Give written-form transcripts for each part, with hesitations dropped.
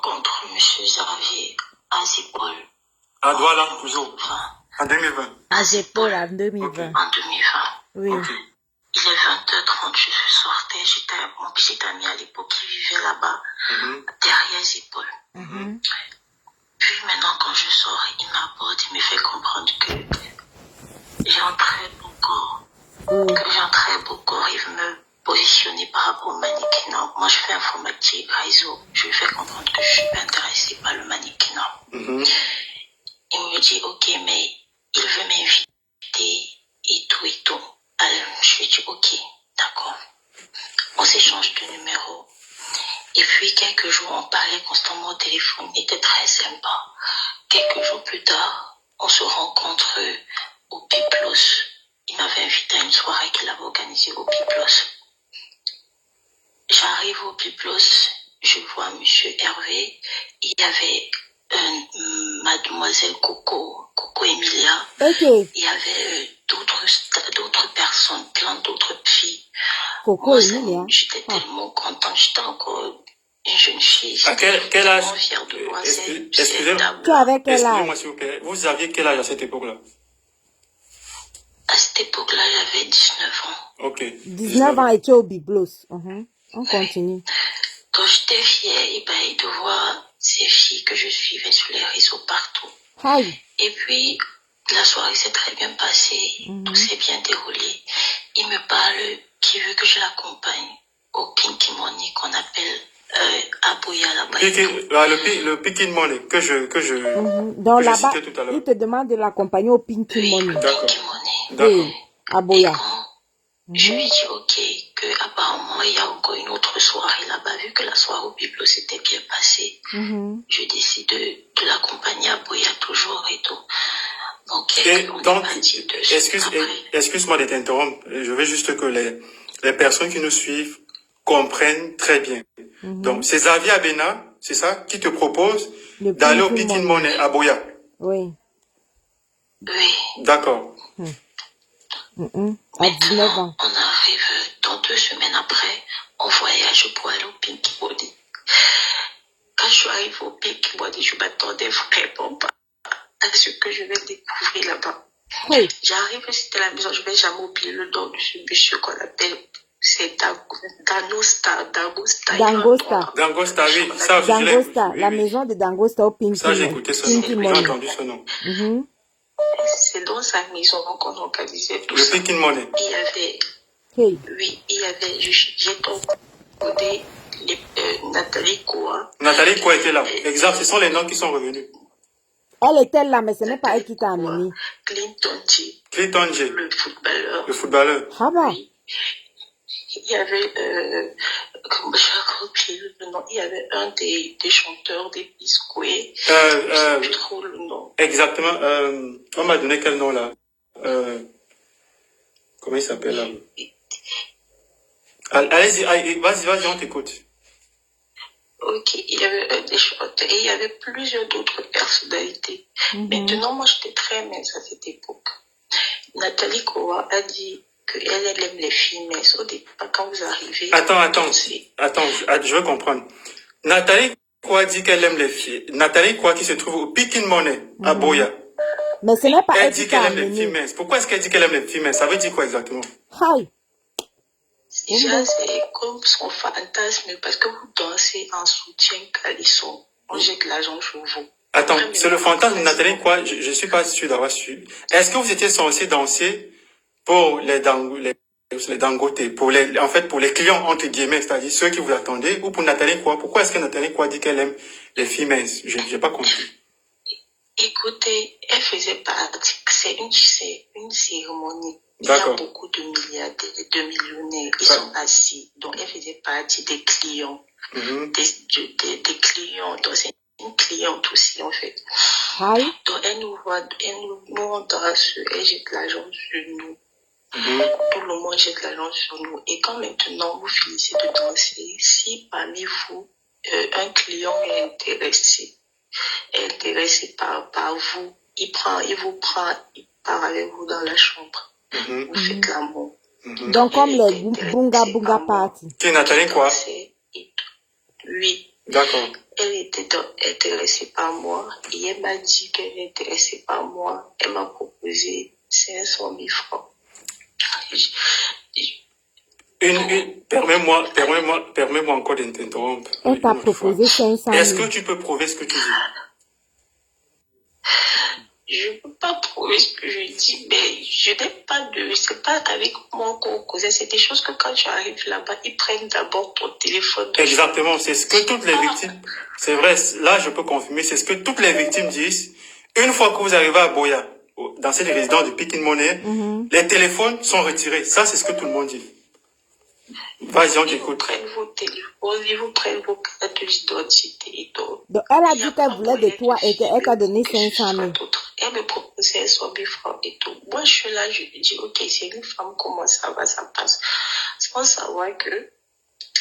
rencontre M. Xavier à Zipol. À Douala, toujours. En 2020. À Zipol en 2020. En 2020. Oui. Okay. Il est 20h30, je sortais. J'étais avec mon petit ami à l'époque qui vivait là-bas, derrière Zipol. Puis maintenant, quand je sors, il m'aborde, il me fait comprendre que j'ai un très beau corps. Il veut me positionner par rapport au mannequinat. Moi, je fais informatique, réseau. Je lui fais comprendre que je suis pas intéressée par le mannequinat. Il me dit, ok, mais il veut m'inviter et tout et tout. Alors, je lui dis, ok, d'accord. On s'échange de numéros. Et puis, quelques jours, on parlait constamment au téléphone. Il était très sympa. Quelques jours plus tard, on se rencontre au Piplos. Il m'avait invité à une soirée qu'il avait organisée au Piplos. J'arrive au Piplos, je vois Monsieur Hervé. Il y avait Mademoiselle Coco Emilia. Okay. Il y avait d'autres personnes, plein d'autres filles. Coco Emilia. J'étais tellement contente. J'étais encore une jeune fille. À quel âge? Fière de moi. Excusez-moi. Tu avais quel âge? Excusez-moi s'il vous plaît. Vous aviez quel âge à cette époque-là? À cette époque-là, j'avais 19 ans. Ok. 19 ans et tu es au Biblos. On continue. Quand j'étais fière de voir ces filles que je suivais sur les réseaux partout. Hi. Et puis, la soirée s'est très bien passée. Tout s'est bien déroulé. Il me parle qu'il veut que je l'accompagne au Pinky Money qu'on appelle Aboya là-bas. Le Pinky Money que je Donc là-bas, citais tout à l'heure. il te demande de l'accompagner au Pinky Money. Pinky Money. D'accord. À Boya. Je lui dis ok, que apparemment il y a encore une autre soirée là-bas, vu que la soirée au Biblo s'était bien passée. Je décide de l'accompagner à Boya toujours et tout. Donc, excuse-moi de t'interrompre. Je veux juste que les personnes qui nous suivent comprennent très bien. Donc, c'est Xavier Abena, c'est ça, qui te propose d'aller au Pinky Money à Boya. Oui. Oui. D'accord. À 19 ans. On arrive dans 2 semaines après, on voyage pour aller au Pinky Body. Quand je suis arrivée au Pinky Body, je m'attendais vraiment pas à ce que je vais découvrir là-bas. Oui. J'arrive, c'était la maison, je vais jamais oublier le nom de ce monsieur qu'on appelle, c'est Dangosta. Dangosta, oui. Ça, Dangosta, oui, la oui. maison de Dangosta au Pinky Ça, j'ai Money. écouté ce nom. J'ai entendu ce nom. C'est dans sa maison qu'on organisait tout le ça. Le Pinky Money. Il y avait, j'ai tombé Nathalie Koua. Nathalie Koua était là. Exact, ce sont les noms qui sont revenus. Elle était là, mais ce n'est pas elle qui t'a amené. Clinton G. Le footballeur. Le footballeur. Ah bah. Oui. Il y avait, comment je raconte le nom, il y avait un des chanteurs des Biscuits. Je sais plus trop le nom. Exactement. On m'a donné quel nom là? Comment il s'appelle là? Allez-y, vas-y, on t'écoute. Ok, il y avait des chanteurs et il y avait plusieurs d'autres personnalités. Maintenant, moi, j'étais très mince à cette époque. Nathalie Koua a dit qu'elle aime les filles, mais au départ, quand vous arrivez... Attends, je veux comprendre. Nathalie Koua dit qu'elle aime les filles. Nathalie Koua qui se trouve au Pinky Money à Boya. Mais ce n'est pas elle dit qu'elle aime les filles minces. Pourquoi est-ce qu'elle dit qu'elle aime les filles minces? Ça veut dire quoi exactement? Hi. Déjà, c'est comme son fantasme, parce que vous dansez en soutien calisson. On jette l'argent sur vous. Attends, c'est le fantasme de Nathalie Koua, je ne suis pas sûr d'avoir su. Est-ce que vous étiez censé danser pour les dangotés, pour les clients, entre guillemets, c'est-à-dire ceux qui vous attendaient, ou pour Nathalie Koua? Pourquoi est-ce que Nathalie Koua dit qu'elle aime les filles minces? Je n'ai pas compris. Écoutez, elle faisait partie, c'est une cérémonie. Il y a beaucoup de milliardaires, de millionnaires, ils sont assis. Donc, elle faisait partie des clients. Des clients. Donc, c'est une cliente aussi, en fait. Donc, elle nous voit, nous on danse, elle jette l'argent sur nous. Tout le monde jette l'argent sur nous. Et quand maintenant vous finissez de danser, si parmi vous, un client est intéressé par vous, il vous prend, il part avec vous dans la chambre. Vous faites l'amour. Donc comme les Bunga Bunga Party. Qui est Nathalie Koua? Oui. D'accord. Elle était intéressée par moi et elle m'a dit qu'elle est intéressée par moi. Elle m'a proposé 500 000 francs. Permets-moi encore de t'interrompre. Elle t'a proposé 500 000. Est-ce que tu peux prouver ce que tu dis? Je ne peux pas prouver ce que je dis, mais je n'ai pas de... C'est pas avec moi qu'on causait. C'est des choses que quand tu arrives là-bas, ils prennent d'abord ton téléphone. Exactement, c'est ce que toutes les victimes... C'est vrai, là je peux confirmer, c'est ce que toutes les victimes disent. Une fois que vous arrivez à Boya, dans cette résidence de Pick in Money, les téléphones sont retirés. Ça, c'est ce que tout le monde dit. Vas-y, on Ils vous t'écoute. prennent vos téléphones, ils vous prennent vos cartes d'identité et tout. Donc, elle a dit qu'elle voulait de toi et qu'elle t'a donné 500 000. Elle me proposait 100 000 francs et tout. Moi, je suis là, je lui dis, ok, c'est une femme, comment ça va, ça passe. Sans savoir que,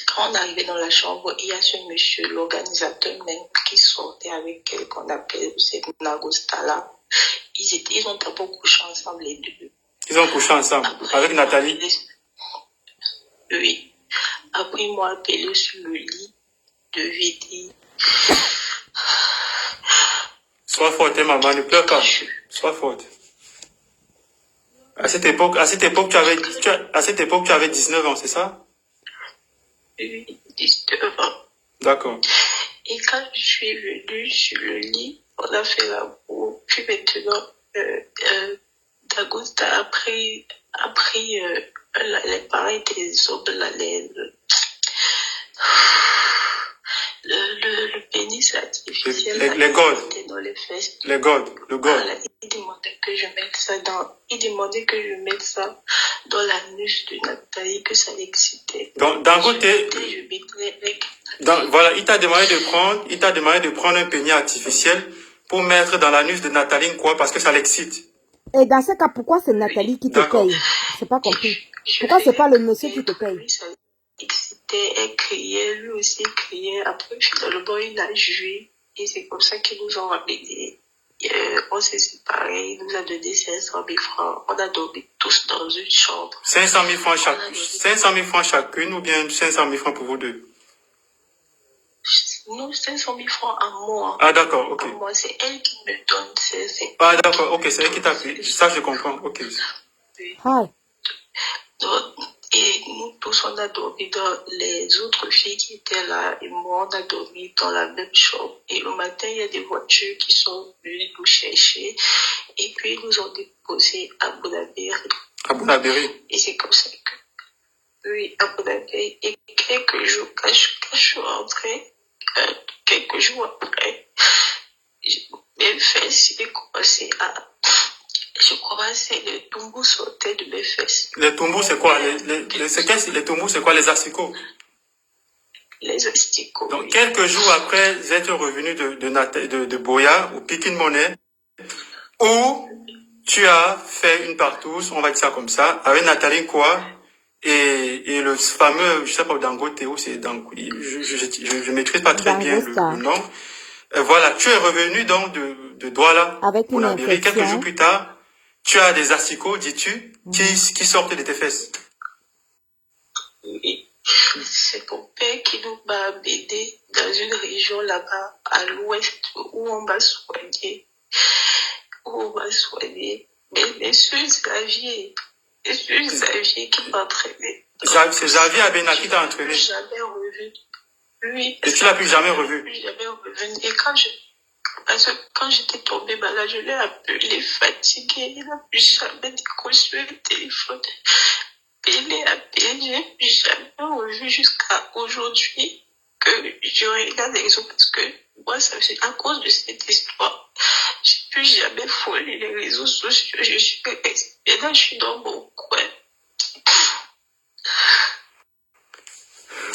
quand on arrivait dans la chambre, il y a ce monsieur, l'organisateur même, qui sortait avec elle, qu'on appelle cette Nagosta là. Ils ont d'abord couché ensemble, les deux. Ils ont couché ensemble, après, avec Nathalie. Oui. Après, ils m'ont appelé sur le lit de VD. Sois forte, maman, ne pleure pas. Sois forte. À cette époque, tu avais 19 ans, c'est ça? Oui, 19 ans. D'accord. Et quand je suis venue sur le lit, on a fait la boue. Puis maintenant, Dagosta a pris les pareils des hommes, le pénis artificiel. Les godes. Dans les fesses. Le god. Voilà, il demandait que je mette ça dans l'anus de Nathalie, que ça l'excitait. D'un côté, voilà, il t'a demandé de prendre un pénis artificiel pour mettre dans l'anus de Nathalie, quoi, parce que ça l'excite. Et dans ce cas, pourquoi c'est Nathalie qui te paye? C'est pas compris. Pourquoi c'est pas le monsieur qui te paye? Ça l'excitait, elle criait, lui aussi criait. Après, finalement, il a joué. Et c'est comme ça qu'ils nous ont ramenés. On s'est séparés, il nous a donné 500 000 francs. On a dormi tous dans une chambre. 500 000 francs chacune ou bien 500 000 francs pour vous deux? Non, 500 000 francs à moi. Ah d'accord, ok. Moi, c'est elle qui me donne 500 000. Ah d'accord, ok, c'est elle qui t'a payé. Ça, je comprends, ok. Oui. Hi. Donc, et nous tous, on a dormi dans les autres filles qui étaient là. Et moi, on a dormi dans la même chambre. Et le matin, il y a des voitures qui sont venues nous chercher. Et puis, ils nous ont déposés à Bounabéry. À Bounabéry. Et c'est comme ça que, oui, à Bounabéry. Et quelques jours, quand je suis rentrée, quelques jours après, mes fesses, j'ai commencé à... Je commençais, le tombeau sortait de mes fesses. Les tombeaux, c'est quoi? Les tombeaux, c'est quoi? Les asticots? Les asticots. Donc, oui. quelques jours après, vous êtes revenu de Boya, au Pick in Money, où tu as fait une partouze, on va dire ça comme ça, avec Nathalie quoi, et le fameux, je sais pas, Dangote, où c'est Dangote, je maîtrise pas très bien le nom. Voilà, tu es revenu donc de Douala, avec une infection. Quelques jours plus tard, tu as des asticots, dis-tu, qui sortent de tes fesses. Oui. C'est mon père qui nous m'a amené dans une région là-bas, à l'ouest, où on m'a soigné. Mais monsieur Xavier qui m'entraînait. C'est Xavier Abena qui t'a entraîné. Je l'ai jamais revu. Oui. Et tu l'as plus jamais revu. Jamais revu. Et parce que quand j'étais tombée malade, je l'ai appelé fatigué. Il n'a plus jamais décroché le téléphone. Il l'ai appelé, je n'ai plus jamais revu jusqu'à aujourd'hui que je regarde les autres parce que moi, c'est à cause de cette histoire. Je n'ai plus jamais frôlé les réseaux sociaux. Et là, je suis dans mon coin.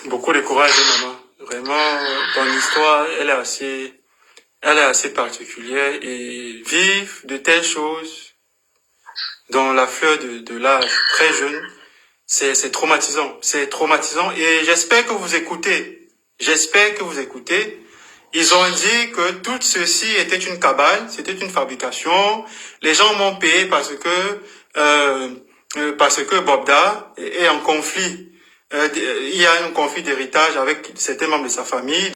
Beaucoup de courage, maman. Vraiment, ton histoire, elle est assez particulière et vivre de telles choses dans la fleur de l'âge très jeune, c'est traumatisant. C'est traumatisant et j'espère que vous écoutez. Ils ont dit que tout ceci était une cabale, c'était une fabrication. Les gens m'ont payé parce que Bobda est en conflit. Il y a un conflit d'héritage avec certains membres de sa famille.